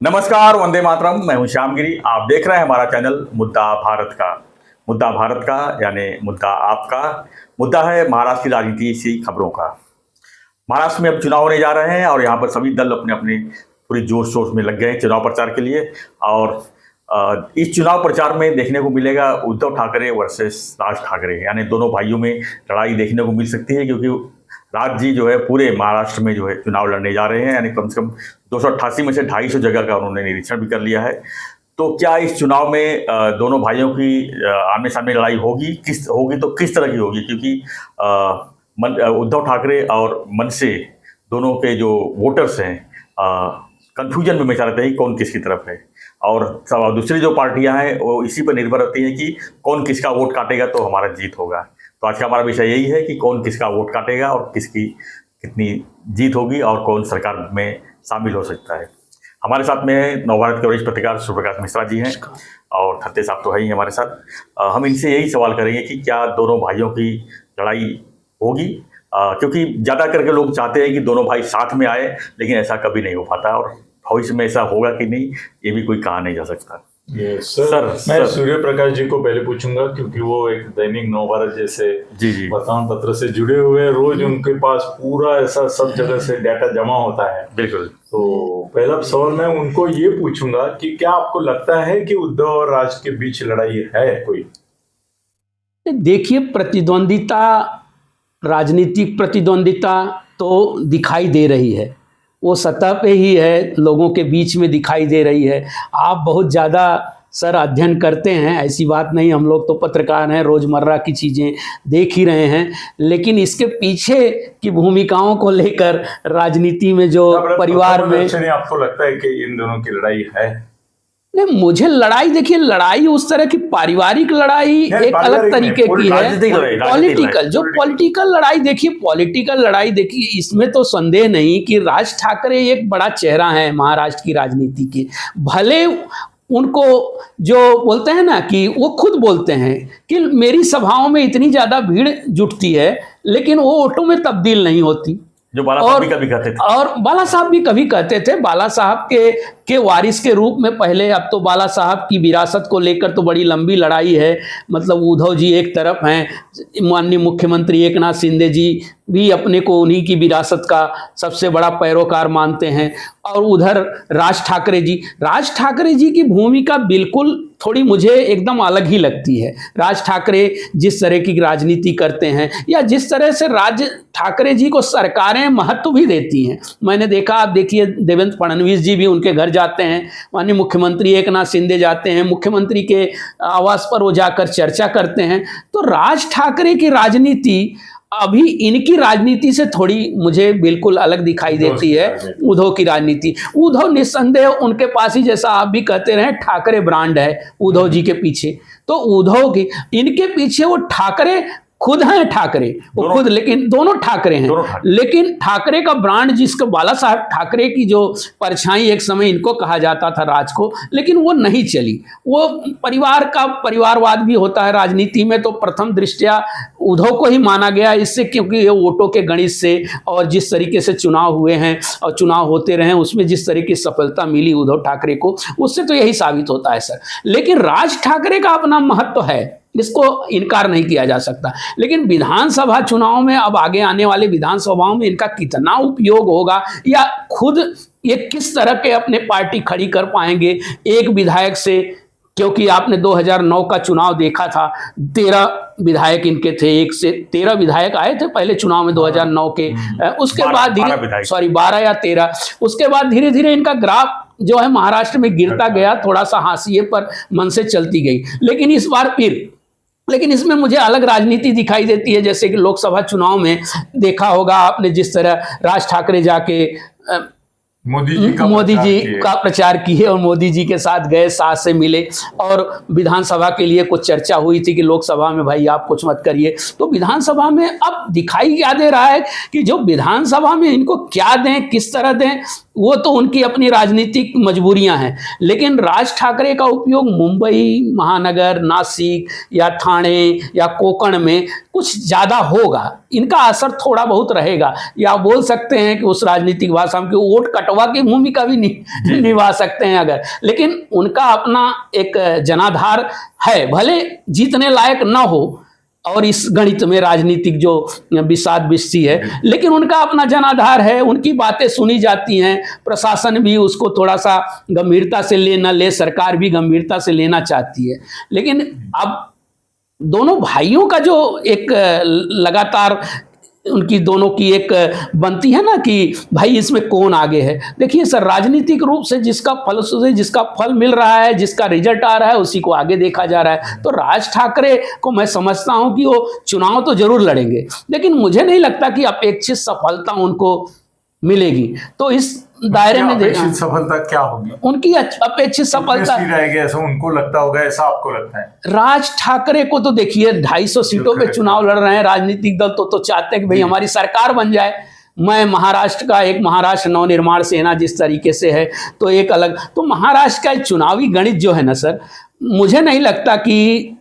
नमस्कार, वंदे मातरम। मैं हूं श्यामगिरी। आप देख रहे हैं हमारा चैनल मुद्दा भारत का। मुद्दा भारत का यानी मुद्दा आपका। मुद्दा है महाराष्ट्र की राजनीति सी खबरों का। महाराष्ट्र में अब चुनाव होने जा रहे हैं और यहाँ पर सभी दल अपने अपने पूरी जोश शोश में लग गए हैं चुनाव प्रचार के लिए। और इस चुनाव प्रचार में देखने को मिलेगा उद्धव ठाकरे वर्सेस राज ठाकरे, यानी दोनों भाइयों में लड़ाई देखने को मिल सकती है, क्योंकि राज जी जो है पूरे महाराष्ट्र में जो है चुनाव लड़ने जा रहे हैं। यानी कम से कम 288 में से 250 जगह का उन्होंने निरीक्षण भी कर लिया है। तो क्या इस चुनाव में दोनों भाइयों की आमने सामने लड़ाई होगी? किस तरह की होगी? क्योंकि उद्धव ठाकरे और मनसे दोनों के जो वोटर्स हैं कंफ्यूजन में मचा रहते हैं कौन किसकी तरफ है। और दूसरी जो पार्टियां हैं वो इसी पर निर्भर रहती हैं कि कौन किसका वोट काटेगा तो हमारा जीत होगा। तो आज का हमारा विषय यही है कि कौन किसका वोट काटेगा और किसकी कितनी जीत होगी और कौन सरकार में शामिल हो सकता है। हमारे साथ में नवभारत के वरिष्ठ पत्रकार सूर्यप्रकाश मिश्रा जी हैं और खत्ते साहब तो है ही हमारे साथ। हम इनसे यही सवाल करेंगे कि क्या दोनों भाइयों की लड़ाई होगी, क्योंकि ज़्यादा करके लोग चाहते हैं कि दोनों भाई साथ में आए, लेकिन ऐसा कभी नहीं हो पाता और भविष्य में ऐसा होगा कि नहीं ये भी कोई कहा नहीं जा सकता। सर मैं सूर्य प्रकाश जी को पहले पूछूंगा, क्योंकि वो एक दैनिक नवभारत जैसे वर्तमान पत्र से जुड़े हुए, रोज उनके पास पूरा ऐसा सब जगह से डाटा जमा होता है। बिल्कुल। तो पहला सवाल मैं उनको ये पूछूंगा कि क्या आपको लगता है कि उद्धव और राज के बीच लड़ाई है कोई? देखिए, प्रतिद्वंदिता, राजनीतिक प्रतिद्वंदिता तो दिखाई दे रही है, वो सतह पे ही है, लोगों के बीच में दिखाई दे रही है। आप बहुत ज़्यादा सर अध्ययन करते हैं, ऐसी बात नहीं, हम लोग तो पत्रकार हैं, रोज़मर्रा की चीज़ें देख ही रहे हैं, लेकिन इसके पीछे की भूमिकाओं को लेकर राजनीति में जो परिवार में आपको लगता है कि इन दोनों की लड़ाई है? नहीं, मुझे लड़ाई, देखिए लड़ाई उस तरह की पारिवारिक लड़ाई एक अलग तरीके की है। पॉलिटिकल लड़ाई देखिए इसमें तो संदेह नहीं कि राज ठाकरे एक बड़ा चेहरा है महाराष्ट्र की राजनीति के। भले उनको जो बोलते हैं ना कि वो खुद बोलते हैं कि मेरी सभाओं में इतनी ज़्यादा भीड़ जुटती है, लेकिन वो वोटों में तब्दील नहीं होती, जो बाला साहब भी कभी कहते थे। और बाला साहब भी कभी कहते थे। बाला साहब के वारिस के रूप में पहले, अब तो बाला साहब की विरासत को लेकर तो बड़ी लंबी लड़ाई है। मतलब उद्धव जी एक तरफ हैं, माननीय मुख्यमंत्री एकनाथ शिंदे जी भी अपने को उन्हीं की विरासत का सबसे बड़ा पैरोकार मानते हैं, और उधर राज ठाकरे जी की भूमिका बिल्कुल थोड़ी मुझे एकदम अलग ही लगती है। राज ठाकरे जिस तरह की राजनीति करते हैं, या जिस तरह से राज ठाकरे जी को सरकारें महत्व भी देती हैं, मैंने देखा, आप देखिए देवेंद्र फडणवीस जी भी उनके घर जाते हैं, माननीय मुख्यमंत्री एकनाथ शिंदे जाते हैं, मुख्यमंत्री के आवास पर वो जाकर चर्चा करते हैं। तो राज ठाकरे की राजनीति अभी इनकी राजनीति से थोड़ी मुझे बिल्कुल अलग दिखाई देती है। उद्धव की राजनीति, उद्धव निस्संदेह उनके पास ही, जैसा आप भी कहते रहे, ठाकरे ब्रांड है उद्धव जी के पीछे। तो उद्धव की, इनके पीछे वो ठाकरे खुद हैं, ठाकरे वो खुद, लेकिन दोनों ठाकरे हैं, लेकिन ठाकरे का ब्रांड, जिसको बाला साहब ठाकरे की जो परछाई एक समय इनको कहा जाता था राज को, लेकिन वो नहीं चली। वो परिवारवाद भी होता है राजनीति में, तो प्रथम दृष्टया उद्धव को ही माना गया इससे, क्योंकि ये वोटों के गणित से और जिस तरीके से चुनाव हुए हैं और चुनाव होते रहे उसमें जिस तरह की सफलता मिली उद्धव ठाकरे को, उससे तो यही साबित होता है सर। लेकिन राज ठाकरे का अपना महत्व है, इसको इनकार नहीं किया जा सकता। लेकिन विधानसभा चुनाव में, अब आगे आने वाले विधानसभाओं में इनका कितना उपयोग होगा, या खुद ये किस तरह के अपने पार्टी खड़ी कर पाएंगे एक विधायक से, क्योंकि आपने 2009 का चुनाव देखा था, 13 विधायक इनके थे, 1 से 13 विधायक आए थे पहले चुनाव में 2009 के। उसके बाद 12 या 13, उसके बाद धीरे धीरे इनका ग्राफ जो है महाराष्ट्र में गिरता गया, थोड़ा सा हाशिए पर मन से चलती गई। लेकिन इसमें मुझे अलग राजनीति दिखाई देती है, जैसे कि लोकसभा चुनाव में देखा होगा आपने, जिस तरह राज ठाकरे जाके मोदी जी का प्रचार किए और मोदी जी के साथ गए, साथ से मिले, और विधानसभा के लिए कुछ चर्चा हुई थी कि लोकसभा में भाई आप कुछ मत करिए। तो विधानसभा में अब दिखाई क्या दे रहा है कि जो विधानसभा में इनको क्या दें, किस तरह दें, वो तो उनकी अपनी राजनीतिक मजबूरियां हैं। लेकिन राज ठाकरे का उपयोग मुंबई महानगर, नासिक या ठाणे या कोकण में कुछ ज़्यादा होगा, इनका असर थोड़ा बहुत रहेगा, या बोल सकते हैं कि उस राजनीतिक भाषा में कि वोट कट कटवा की भूमिका भी निभा सकते हैं अगर, लेकिन उनका अपना एक जनाधार है, भले जीतने लायक ना हो और इस गणित में राजनीतिक जो विषाद विषी है, लेकिन उनका अपना जनाधार है, उनकी बातें सुनी जाती हैं, प्रशासन भी उसको थोड़ा सा गंभीरता से ले न ले, सरकार भी गंभीरता से लेना चाहती है। लेकिन अब दोनों भाइयों का जो एक लगातार उनकी दोनों की एक बनती है ना कि भाई इसमें कौन आगे है। देखिए सर, राजनीतिक रूप से जिसका फल मिल रहा है, जिसका रिजल्ट आ रहा है, उसी को आगे देखा जा रहा है। तो राज ठाकरे को मैं समझता हूं कि वो चुनाव तो जरूर लड़ेंगे, लेकिन मुझे नहीं लगता कि अपेक्षित सफलता उनको मिलेगी। तो इस दायरे में अपेक्षित सफलता क्या होगी? उनकी अपेक्षित सफलता रहेगी ऐसा उनको लगता होगा, ऐसा आपको लगता है? राज ठाकरे को तो देखिए 250 सीटों पे चुनाव लड़ रहे हैं, राजनीतिक दल तो चाहते हैं कि भाई हमारी सरकार बन जाए। मैं महाराष्ट्र नवनिर्माण सेना जिस तरीके से है, तो एक अलग, तो महाराष्ट्र का चुनावी गणित जो है ना सर, मुझे नहीं लगता कि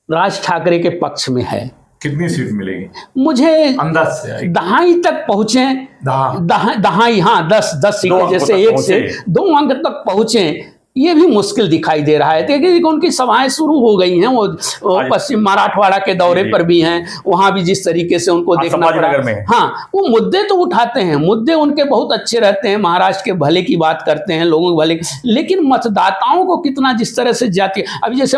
राज ठाकरे के पक्ष में है। कितनी सीट मिलेगी मुझे अंदाज से? दहाई तक पहुंचे, दहाई, हाँ 10 सीटें, जैसे 1 से 2 अंक तक पहुंचे, ये भी मुश्किल दिखाई दे रहा है। क्योंकि उनकी सभाएं शुरू हो गई हैं, वो पश्चिम मराठवाड़ा के दौरे पर भी हैं, वहां भी जिस तरीके से उनको देखना पड़ा। हाँ, वो मुद्दे तो उठाते हैं, मुद्दे उनके बहुत अच्छे रहते हैं, महाराष्ट्र के भले की बात करते हैं, लोगों के भले, लेकिन मतदाताओं को कितना जिस तरह से जाती, अभी जैसे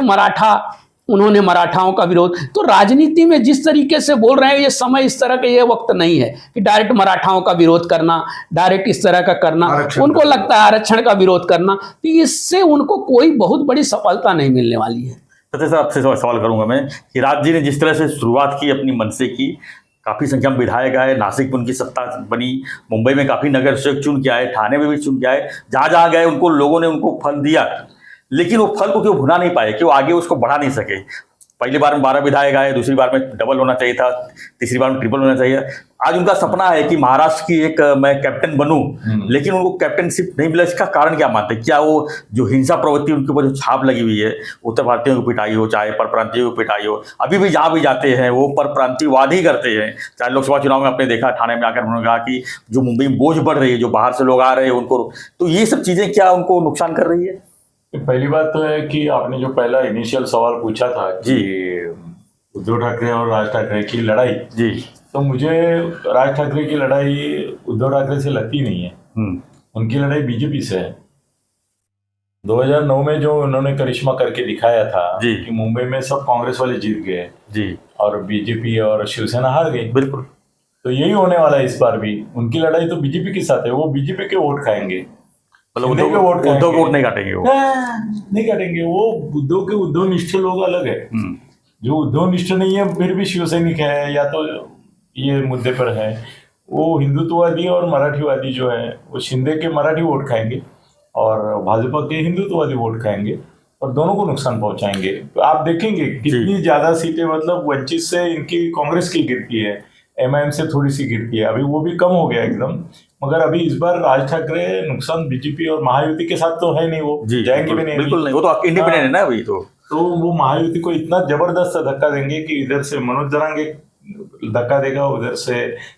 उन्होंने मराठाओं का विरोध, तो राजनीति में जिस तरीके से बोल रहे हैं, ये समय इस तरह का, ये वक्त नहीं है कि डायरेक्ट मराठाओं का विरोध करना, डायरेक्ट इस तरह का करना, उनको लगता है आरक्षण का विरोध करना, तो इससे उनको कोई बहुत बड़ी सफलता नहीं मिलने वाली है। सत्य सर, आपसे सवाल करूंगा मैं कि राज जी ने जिस तरह से शुरुआत की अपनी मनसे की, काफ़ी संख्या में विधायक आए, नासिक में उनकी सत्ता बनी, मुंबई में काफ़ी नगर सेवक चुन के आए, ठाणे में भी चुन के आए, जहाँ जहाँ गए उनको लोगों ने उनको फल दिया, लेकिन वो फल को क्यों भुना नहीं पाए, क्यों आगे उसको बढ़ा नहीं सके। पहली बार में 12 विधायक आए, दूसरी बार में डबल होना चाहिए था, तीसरी बार में ट्रिपल होना चाहिए। आज उनका सपना है कि महाराष्ट्र की एक मैं कैप्टन बनूं, लेकिन उनको कैप्टनशिप नहीं मिला। इसका कारण क्या मानते हैं? क्या वो जो हिंसा प्रवृत्ति उनके ऊपर जो छाप लगी हुई है, उत्तर भारतीयों को पिटाई हो, चाहे परप्रांतियों को पिटाई हो, अभी भी जहाँ भी जाते हैं वो परप्रांतिवाद ही करते हैं। चाहे लोकसभा चुनाव में आपने देखा, ठाणे में आकर उन्होंने कहा कि जो मुंबई में बोझ बढ़ रही है, जो बाहर से लोग आ रहे हैं उनको, तो ये सब चीज़ें क्या उनको नुकसान कर रही है? पहली बात तो है कि आपने जो पहला इनिशियल सवाल पूछा था कि उद्धव ठाकरे और राज ठाकरे की लड़ाई, जी, तो मुझे राज ठाकरे की लड़ाई उद्धव ठाकरे से लगती नहीं है। उनकी लड़ाई बीजेपी से है। 2009 में जो उन्होंने करिश्मा करके दिखाया था कि मुंबई में सब कांग्रेस वाले जीत गए जी, और बीजेपी और शिवसेना हार गई, बिल्कुल, तो यही होने वाला है इस बार भी। उनकी लड़ाई तो बीजेपी के साथ है, वो बीजेपी के वोट खाएंगे, मतलब उद्धव के वोट नहीं काटेंगे, वो नहीं काटेंगे। वो उद्धव के उद्धव निष्ठ लोग अलग है, जो उद्धव निष्ठ नहीं है फिर भी शिवसैनिक है या तो ये मुद्दे पर है, वो हिंदुत्ववादी और मराठीवादी जो है वो शिंदे के मराठी वोट खाएंगे और भाजपा के हिंदुत्ववादी वोट खाएंगे और दोनों को नुकसान पहुंचाएंगे। तो आप देखेंगे कितनी ज्यादा सीटें, मतलब वंचित से इनकी कांग्रेस की गिरती है, एमआईएम से थोड़ी सी गिरती है, अभी वो भी कम हो गया एकदम। मगर अभी इस बार राज ठाकरे नुकसान बीजेपी और महायुति के साथ तो है नहीं, वो जाएंगे भी नहीं, बिल्कुल नहीं, वो तो इंडिपेंडेंट है ना अभी। तो वो महायुति को इतना जबरदस्त धक्का देंगे कि इधर से मनोज जरांगे धक्का देगा, उधर से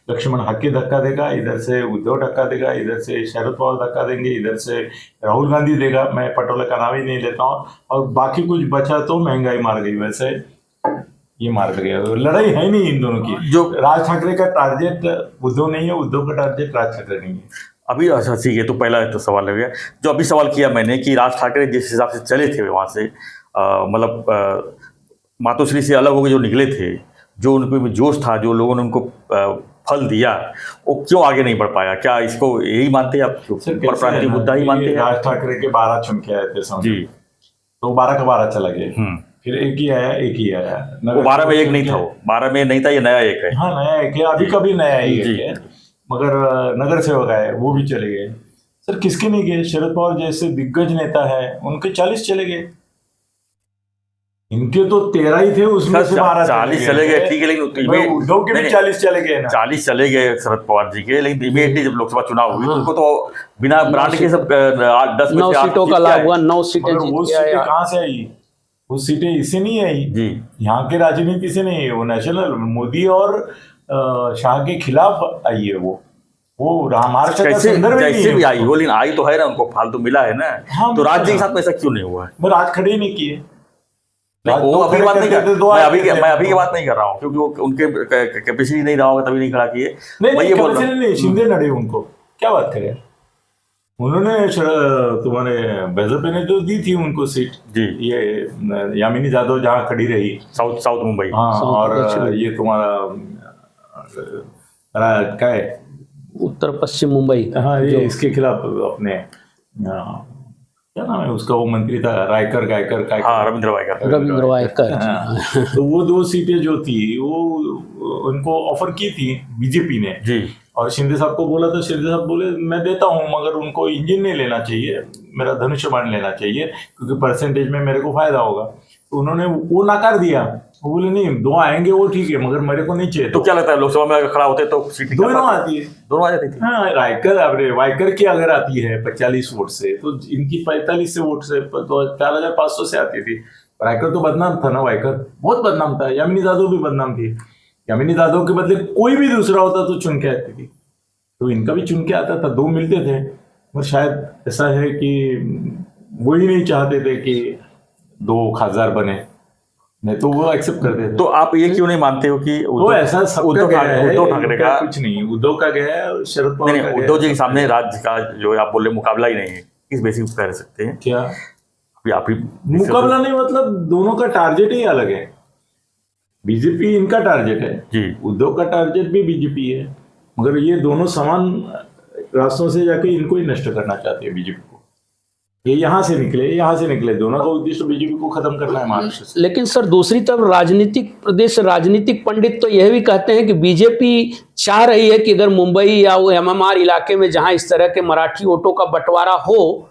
लक्ष्मण हाके धक्का देगा, इधर से उद्धव धक्का देगा, इधर से शरद पवार धक्का देंगे, इधर से राहुल गांधी देगा, मैं पटोले का नाम ही नहीं लेता हूँ, और बाकी कुछ बचा तो महंगाई मार गई, वैसे ये मार गया। लड़ाई है नहीं इन दोनों की। जो राज ठाकरे का टारगेट उद्धव नहीं है, उद्धव का टारगेट राज ठाकरे नहीं है अभी। अच्छा ठीक है, तो पहला तो सवाल हो गया जो अभी सवाल किया मैंने कि राज ठाकरे जिस हिसाब से चले थे वहाँ से, मतलब मातोश्री से अलग होकर जो निकले थे, जो उनके जोश था, जो लोगों ने उनको फल दिया, वो क्यों आगे नहीं बढ़ पाया? क्या इसको यही मानते हैं आप, परप्रांतीय मुद्दा ही मानते हैं? राज ठाकरे के 12 चुन के आए थे जी, तो 12 का 12 चला गया, फिर एक ही आया। वो 12 में एक नहीं था, वो 12 में नहीं था, ये नया एक है। हाँ नया एक है, अभी कभी नया एक है, मगर नगर सेवक आए वो भी चले गए। सर किसके नहीं गए? शरद पवार जैसे दिग्गज नेता है उनके 40 चले गए, इनके तो 13 ही थे, उसमें से 40 चले गए, ठीक है, लेकिन उद्धव के भी 40 चले गए ना। 40 चले गए शरद पवार जी के, लेकिन इमीडिएटली जब लोकसभा चुनाव हुई उनको तो बिना ब्रांड के सब 10 में 9 सीटों का लाभ हुआ, 9 सीटें जीत वो सीटें कहाँ से आई? वो सीटें इससे नहीं आई जी, यहाँ के राजनीति से नहीं है, वो नेशनल मोदी और शाह के खिलाफ आई है वो। वो महाराष्ट्र का कैसे संदर्भ ही नहीं जैसे है। भी आई वो, लेकिन आई तो है ना, उनको फालतू मिला है ना। हाँ, तो मिला राज्य के है। साथ में ऐसा क्यों नहीं हुआ है? मैं राज खड़े ही नहीं किए। नहीं, वो दो अभी की खड़े बात नहीं करते कर थे, दो मैं आए अभी थे। मैं अभी की बात नहीं कर रहा हूँ, क्योंकि वो उनके कैपेसिटी नहीं रहा होगा तभी नहीं खड़ा किए। नहीं मैं नहीं, ये बोल रहा कैपेसिटी हूँ। नहीं, शिंदे लड़े उनको, क्या बात करें। उन्होंने तुम्हारे भाजपा ने तो दी थी उनको सीट जी। ये यामिनी जाधव जहाँ खड़ी रही, साउथ मुंबई। हाँ, साउथ और दक्षिण। ये तुम्हारा क्या है, उत्तर पश्चिम मुंबई। हाँ, ये इसके खिलाफ अपने क्या नाम है उसका, वो मंत्री था गायकर हाँ, रविंद्र वायकर। रविंद्र वायकर। हाँ, तो वो 2 सीटें जो थी वो उनको ऑफर की थी बीजेपी ने, जी। और शिंदे साहब को बोला तो शिंदे साहब बोले मैं देता हूँ, मगर उनको इंजन नहीं लेना चाहिए, मेरा धनुष्य बाण लेना चाहिए, क्योंकि परसेंटेज में मेरे को फायदा होगा। तो उन्होंने वो नकार दिया, वो बोले नहीं 2 आएंगे वो ठीक है, मगर मेरे को नहीं चाहिए। तो क्या लगता है लोकसभा में अगर खड़ा होते तो सीट निकल दोनों पाती? आती है। दोनों आ जाती थी। हाँ, वायकर की अगर आती है 45 वोट से, तो इनकी 45 से वोट से तो 4500 से आती थी। वायकर तो बदनाम था ना, वायकर बहुत बदनाम था। यामिनी जाधव भी बदनाम थी। यामिनी जाधव के बदले कोई भी दूसरा होता तो चुन के आती थी, तो इनका भी चुन के आता था, 2 मिलते थे। और शायद ऐसा है कि वो ही नहीं चाहते थे कि 2 खासदार बने, नहीं तो वो एक्सेप्ट करते थे। तो आप ये क्यों नहीं मानते हो कि वो ऐसा सबका गया है, उद्धव ठाकरे का कुछ नहीं, उद्धव का गया है और शरद पवार नहीं का नहीं, गया उद्धव जी है। के सामने राज्य का जो आप बोले मुकाबला ही नहीं है, किस बेसिस पर कह सकते हैं? क्या अभी आप ही मुकाबला नहीं, मतलब दोनों का टारगेट ही अलग है। बीजेपी इनका टारगेट है जी। उद्धव का टारगेट भी बीजेपी है, मगर ये दोनों समान रास्तों से जाके इनको ही नष्ट करना चाहते हैं बीजेपी को। ये यहाँ से निकले, दोनों का उद्देश्य बीजेपी को खत्म करना है महाराष्ट्र से। लेकिन सर दूसरी तरफ प्रदेश राजनीतिक पंडित तो यह भी कहते हैं कि बीजेपी चाह रही है कि अगर मुंबई या वो एमएमआर इलाके में जहां इस तरह के मराठी वोटों का बंटवारा हो,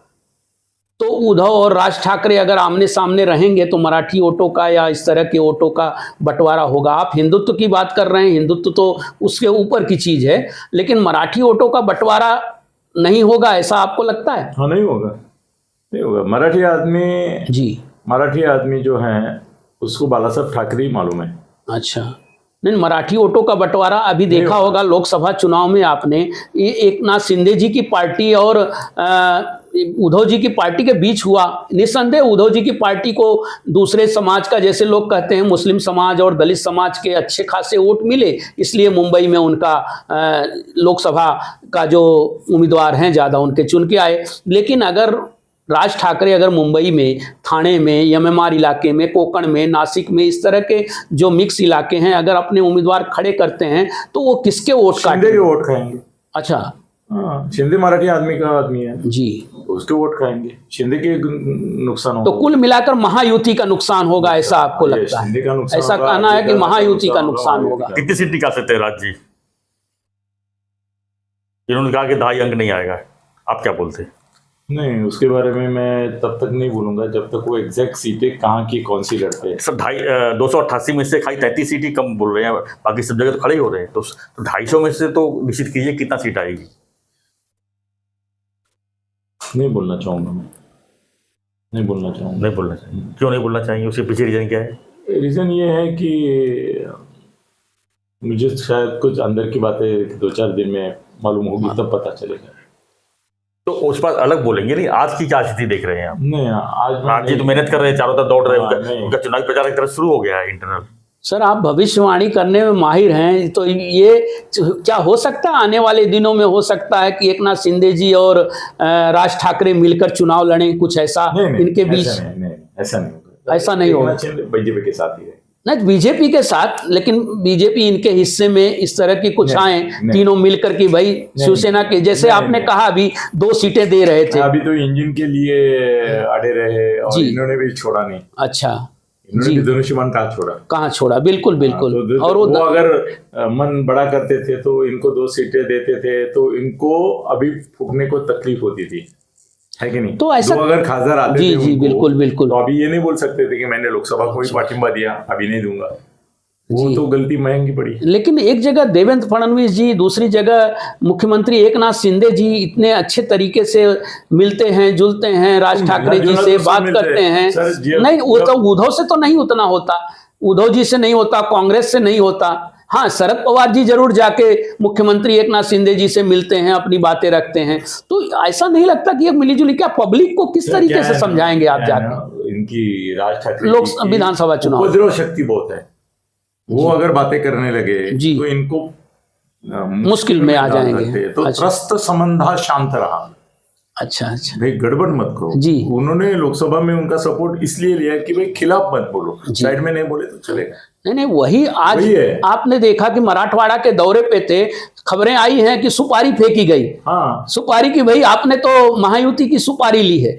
तो उद्धव और राज ठाकरे अगर आमने सामने रहेंगे तो मराठी वोटों का या इस तरह के वोटों का बंटवारा होगा। आप हिंदुत्व की बात कर रहे हैं, हिंदुत्व तो उसके ऊपर की चीज है, लेकिन मराठी वोटों का बंटवारा नहीं होगा, ऐसा आपको लगता है? हाँ, नहीं होगा। मराठी आदमी जो है उसको बाला साहब ठाकरे ही मालूम है। अच्छा, नहीं, मराठी वोटों का बंटवारा अभी देखा होगा लोकसभा चुनाव में आपने, ये एकनाथ शिंदे जी की पार्टी और उद्धव जी की पार्टी के बीच हुआ। निस्संदेह उद्धव जी की पार्टी को दूसरे समाज का, जैसे लोग कहते हैं मुस्लिम समाज और दलित समाज के अच्छे खासे वोट मिले, इसलिए मुंबई में उनका लोकसभा का जो उम्मीदवार हैं ज़्यादा उनके चुन के आए। लेकिन अगर राज ठाकरे अगर मुंबई में, थाने में, एमएमआर इलाके में, कोकण में, नासिक में, इस तरह के जो मिक्स इलाके हैं, अगर अपने उम्मीदवार खड़े करते हैं तो वो किसके वोट शिंदे के वोट खाएंगे। अच्छा, हाँ, शिंदे मराठी आदमी है जी, उसके वोट खाएंगे, शिंदे के नुकसान तो होगा। कुल मिलाकर महायुति का नुकसान होगा, ऐसा आपको ये लगता शिंदे है? का नुकसान ऐसा होगा, कहना है कि शिंदे का महायुति का नुकसान नुकसान होगा, होगा। कितनी सीट निकाल सकते हैं राज्य? इन्होंने कहा कि 2.5 अंक नहीं आएगा, आप क्या बोलते हैं? नहीं, उसके बारे में मैं तब तक नहीं बोलूंगा जब तक वो एग्जैक्ट सीटें कहाँ की कौन सी लड़ते हैं। सर 288 में से खाली 33 सीट ही कम बोल रहे हैं, बाकी सब जगह तो खड़े ही हो रहे हैं। तो 250 में से तो निश्चित कीजिए कितना सीट आएगी? नहीं बोलना चाहूंगा मैं, नहीं बोलना चाहूंगा। नहीं बोलना चाहिए, क्यों नहीं बोलना चाहिए? उसके पीछे रीजन क्या है? रीजन ये है कि मुझे शायद कुछ अंदर की बातें 2-4 दिन में मालूम होगी, तब पता चलेगा। तो उस पर अलग बोलेंगे। नहीं, आज की क्या स्थिति देख रहे हैं आप? नहीं, आज जी तो मेहनत कर रहे हैं, चारों तरफ दौड़ रहे हैं, नहीं। उनका चुनावी प्रचार एक तरह शुरू हो गया है इंटरनल। सर आप भविष्यवाणी करने में माहिर हैं, तो ये क्या हो सकता है आने वाले दिनों में? हो सकता है कि एकनाथ शिंदे जी और राज ठाकरे मिलकर चुनाव लड़ें, कुछ ऐसा इनके बीच? ऐसा नहीं होगा, ऐसा नहीं होगा। बीजेपी के साथ ही है। नहीं, बीजेपी के साथ, लेकिन बीजेपी इनके हिस्से में इस तरह की कुछ आए तीनों मिलकर की, भाई शिवसेना के जैसे आपने कहा अभी 2 सीटें दे रहे थे, अभी तो इंजन के लिए अड़े रहे और इन्होंने भी छोड़ा नहीं। अच्छा, इन्होंने भी धनुष्यबाण कहाँ छोड़ा? बिल्कुल बिल्कुल। तो और वो अगर मन बड़ा करते थे तो इनको 2 सीटें देते थे, तो इनको अभी फूकने को तकलीफ होती थी, है कि नहीं? तो ऐसा अगर खासदार आते जी थे जी उनको, बिल्कुल बिल्कुल, तो अभी ये नहीं बोल सकते थे कि मैंने लोकसभा को ही पार्टिंबा दिया, अभी नहीं दूंगा। वो तो गलती महंगी पड़ी। लेकिन एक जगह देवेंद्र फडणवीस जी, दूसरी जगह मुख्यमंत्री एकनाथ शिंदे जी इतने अच्छे तरीके से मिलते हैं, जुलते हैं, राज ठाकरे जी से बात करते हैं। नहीं, वो तो उद्धव से तो नहीं उतना होता, उद्धव जी से नहीं होता, कांग्रेस से नहीं होता, हाँ, शरद पवार जी जरूर जाके मुख्यमंत्री एकनाथ शिंदे जी से मिलते हैं, अपनी बातें रखते हैं, तो ऐसा नहीं लगता कि ये मिलीजुली, क्या पब्लिक को किस तरीके से समझाएंगे आप जाके? इनकी राज ठाकरे लोक विधानसभा चुनाव उपद्रव शक्ति बहुत है, वो अगर बातें करने लगे जी, तो इनको मुश्किल में आ जाएंगे। तो त्रस्त संबंधा शांत रहा। अच्छा अच्छा, भाई गड़बड़ मत करो जी। उन्होंने लोकसभा में उनका सपोर्ट इसलिए लिया कि भाई खिलाफ मत बोलो, साइड में नहीं बोले तो चलेगा। नहीं, वही आज आपने देखा कि मराठवाड़ा के दौरे पे थे, खबरें आई हैं कि सुपारी फेंकी गई। हाँ, सुपारी की, भाई आपने तो महायुति की सुपारी ली है,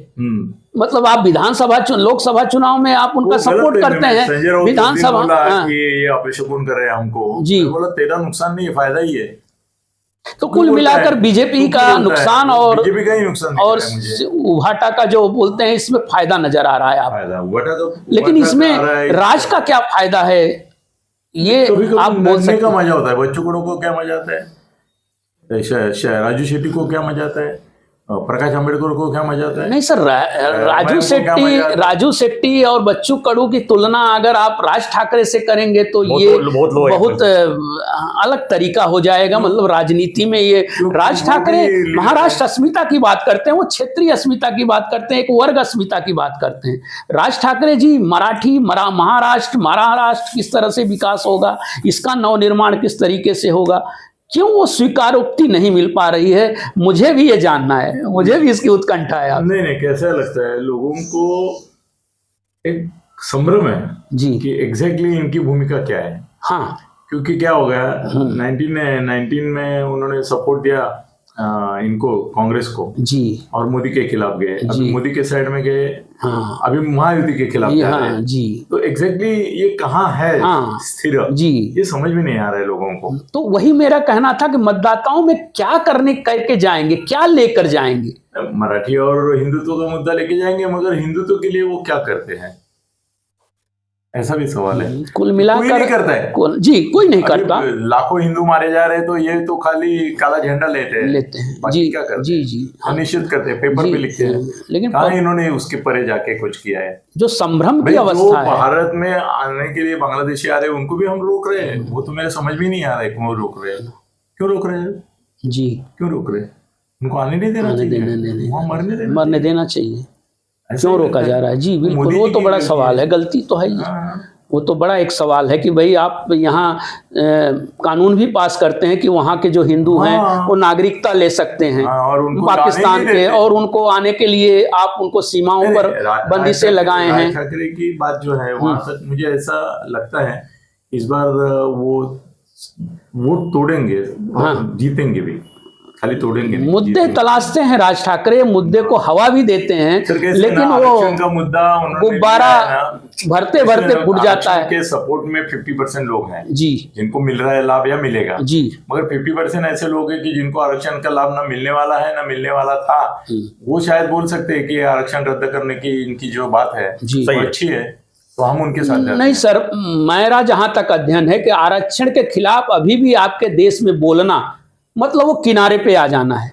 मतलब आप विधानसभा लोकसभा चुनाव में आप उनका सपोर्ट करते हैं, विधानसभा ये अपशगुन कर रहे हैं हमको जी, बोला तेरा नुकसान नहीं है, फायदा ही है। तो कुल मिलाकर बीजेपी का नुकसान और बीजेपी का ही नुकसान और उभाटा का जो बोलते हैं इसमें फायदा नजर आ रहा है आप, लेकिन इसमें राज का क्या फायदा है ये आप बोल सकते हैं? का मजा होता है, बच्चों को क्या मजा आता है, राजू शेट्टी को क्या मजा आता है, प्रकाश आंबेडकर को क्या मजा आता है? नहीं सर, राजू शेट्टी और बच्चू कडू की तुलना अगर आप राज ठाकरे से करेंगे तो ये बहुत अलग तरीका हो जाएगा। मतलब राजनीति में ये राज ठाकरे महाराष्ट्र अस्मिता की बात करते हैं, वो क्षेत्रीय अस्मिता की बात करते हैं, एक वर्ग अस्मिता की बात करते हैं। राज ठाकरे जी मराठी महाराष्ट्र किस तरह से विकास होगा, इसका नवनिर्माण किस तरीके से होगा, क्यों वो स्वीकारोक्ति नहीं मिल पा रही है, मुझे भी ये जानना है, मुझे भी इसकी उत्कंठा है। नहीं, कैसा लगता है लोगों को, एक संभ्रम है जी कि एग्जैक्टली इनकी भूमिका क्या है। हाँ, क्योंकि क्या हो गया 19 में उन्होंने सपोर्ट दिया इनको, कांग्रेस को जी, और मोदी के खिलाफ गए, अभी मोदी के साइड में गए, हाँ, अभी महायुति के खिलाफ जा रहे हैं जी। तो एग्जैक्टली ये कहाँ है स्थिर जी, ये समझ में नहीं आ रहा है लोगों को। तो वही मेरा कहना था कि मतदाताओं में क्या करके जाएंगे, क्या लेकर जाएंगे? मराठी और हिंदुत्व का मुद्दा लेके जाएंगे, मगर हिंदुत्व के लिए वो क्या करते हैं, ऐसा भी सवाल है। कुल मिलाकर कोई नहीं करता है जी, कोई नहीं करता। लाखों हिंदू मारे जा रहे हैं तो ये तो खाली काला झंडा लेते हैं जी, क्या करते जी जी, निश्चित करते हैं, पेपर पे लिखते हैं, लेकिन कहाँ इन्होंने उसके परे जाके कुछ किया है? जो संभ्रम की अवस्था है, भारत में आने के लिए बांग्लादेशी आ रहे हैं उनको भी हम रोक रहे हैं, वो तो मेरे समझ में नहीं आ रहा है क्यों रोक रहे हैं, क्यों रोक रहे हैं जी, क्यों रोक रहे हैं? उनको आने नहीं देना चाहिए, वहाँ मरने देना चाहिए, क्यों रोका जा रहा है? जी बिल्कुल, वो तो बड़ा सवाल है, गलती तो है ही, वो तो बड़ा एक सवाल है कि भाई आप यहाँ कानून भी पास करते हैं कि वहाँ के जो हिंदू हैं वो नागरिकता ले सकते हैं पाकिस्तान के, और उनको आने के लिए आप उनको सीमाओं पर बंदिशें लगाए हैं। ठाकरे की बात जो है वहाँ तक मुझे ऐसा लगता है इस बार वो वोट तोड़ेंगे, जीतेंगे भी, खाली तोड़ेंगे नहीं, मुद्दे तलाशते हैं राज ठाकरे, मुद्दे को हवा भी देते हैं, लेकिन वो का मुद्दा गुब्बारा भरते भरते फूट जाता है। के सपोर्ट में 50% लोग हैं जी, जिनको मिल रहा है लाभ या मिलेगा जी, मगर 50% ऐसे लोग हैं कि जिनको आरक्षण का लाभ ना मिलने वाला है ना मिलने वाला था, वो शायद बोल सकते हैं कि आरक्षण रद्द करने की इनकी जो बात है वो अच्छी है, तो हम उनके साथ नहीं सर, मेरा जहां तक अध्ययन है कि आरक्षण के खिलाफ अभी भी आपके देश में बोलना मतलब वो किनारे पे आ जाना है।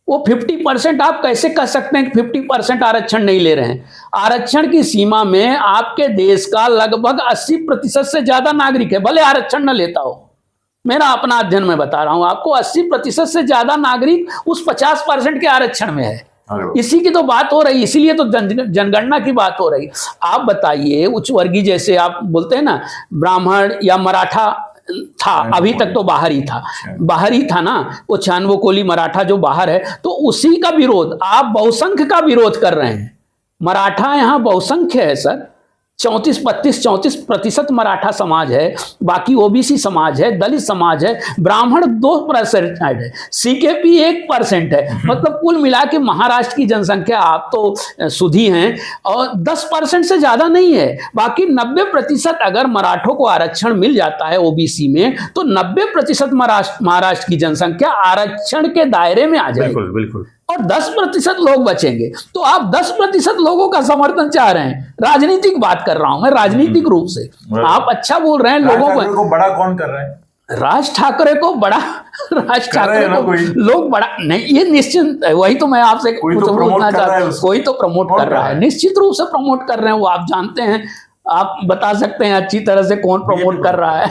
वो 50% आप कैसे कह सकते हैं कि 50% आरक्षण नहीं ले रहे हैं? आरक्षण की सीमा में आपके देश का लगभग 80% से ज्यादा नागरिक है, भले आरक्षण न लेता हो, मेरा अपना अध्ययन में बता रहा हूं आपको, 80% से ज्यादा नागरिक उस 50% के आरक्षण में है। इसी की तो बात हो रही, इसीलिए तो जनगणना की बात हो रही। आप बताइए, उच्च वर्गीय जैसे आप बोलते हैं ना, ब्राह्मण या मराठा था, अभी तक तो बाहर ही था ना, वो 96 कोली मराठा जो बाहर है, तो उसी का विरोध आप बहुसंख्य का विरोध कर रहे हैं। मराठा यहाँ बहुसंख्य है सर, 34% मराठा समाज है, बाकी ओबीसी समाज है, दलित समाज है, ब्राह्मण 2% है, सीकेपी 1% है। मतलब कुल मिला के महाराष्ट्र की जनसंख्या, आप तो सुधी हैं, और 10% से ज्यादा नहीं है। बाकी 90% अगर मराठों को आरक्षण मिल जाता है ओबीसी में, तो 90% महाराष्ट्र की जनसंख्या आरक्षण के दायरे में आ जाएगी। बिल्कुल बिल्कुल, और 10% लोग बचेंगे। तो आप 10% लोगों का समर्थन चाह रहे हैं, राजनीतिक बात कर रहा हूं मैं, राजनीतिक रूप से आप अच्छा बोल रहे हैं। लोगों को बड़ा कौन कर रहा है? राज ठाकरे को बड़ा, राज ठाकरे को लोग बड़ा नहीं, ये निश्चित, वही तो मैं आपसे पूछना चाहता हूँ, कोई तो प्रमोट कर रहा है, निश्चित रूप से प्रमोट कर रहे हैं वो, आप जानते हैं, आप बता सकते हैं अच्छी तरह से कौन प्रमोट कर रहा है।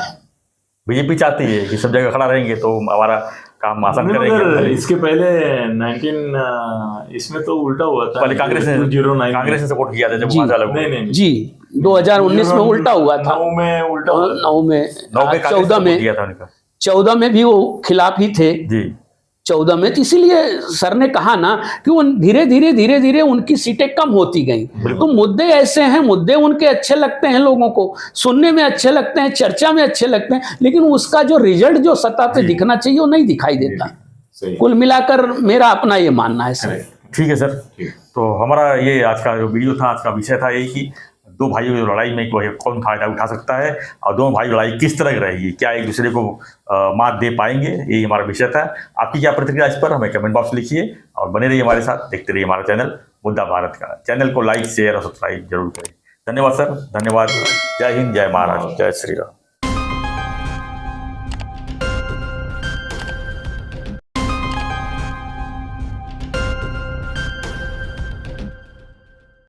बीजेपी चाहती है कि सब जगह खड़ा रहेंगे तो हमारा काम आसान नहीं, करेंगे। मगर इसके पहले 19 इसमें तो उल्टा हुआ था। पहले कांग्रेस ने 2009 सपोर्ट किया था जब जी। वहां से अलग हुआ। नहीं नहीं जी 2019 में उल्टा हुआ था, 9 में उल्टा हुआ था। 9 में, 9 में 14 में, किया था उनका। 14 में भी वो खिलाफ ही थे। जी 14 में, तो इसीलिए सर ने कहा ना कि वो धीरे धीरे उनकी सीटें कम होती गई। तो मुद्दे ऐसे हैं, मुद्दे उनके अच्छे लगते हैं, लोगों को सुनने में अच्छे लगते हैं, चर्चा में अच्छे लगते हैं, लेकिन उसका जो रिजल्ट जो सतह पे दिखना चाहिए वो नहीं दिखाई देता। सही। कुल मिलाकर मेरा अपना ये मानना है सर। ठीक है सर। तो हमारा ये आज का जो वीडियो था, आज का विषय था यही कि दो भाइयों की लड़ाई में कौन फायदा उठा सकता है और दोनों भाई लड़ाई किस तरह की रहेगी, क्या एक दूसरे को मात दे पाएंगे, यही हमारा विषय था। आपकी क्या प्रतिक्रिया इस पर हमें कमेंट बॉक्स लिखिए और बने रहिए हमारे साथ, देखते रहिए हमारा चैनल मुद्दा भारत का। चैनल को लाइक शेयर और सब्सक्राइब जरूर करें। धन्यवाद सर, धन्यवाद। जय हिंद, जय महाराष्ट्र, जय श्री राम।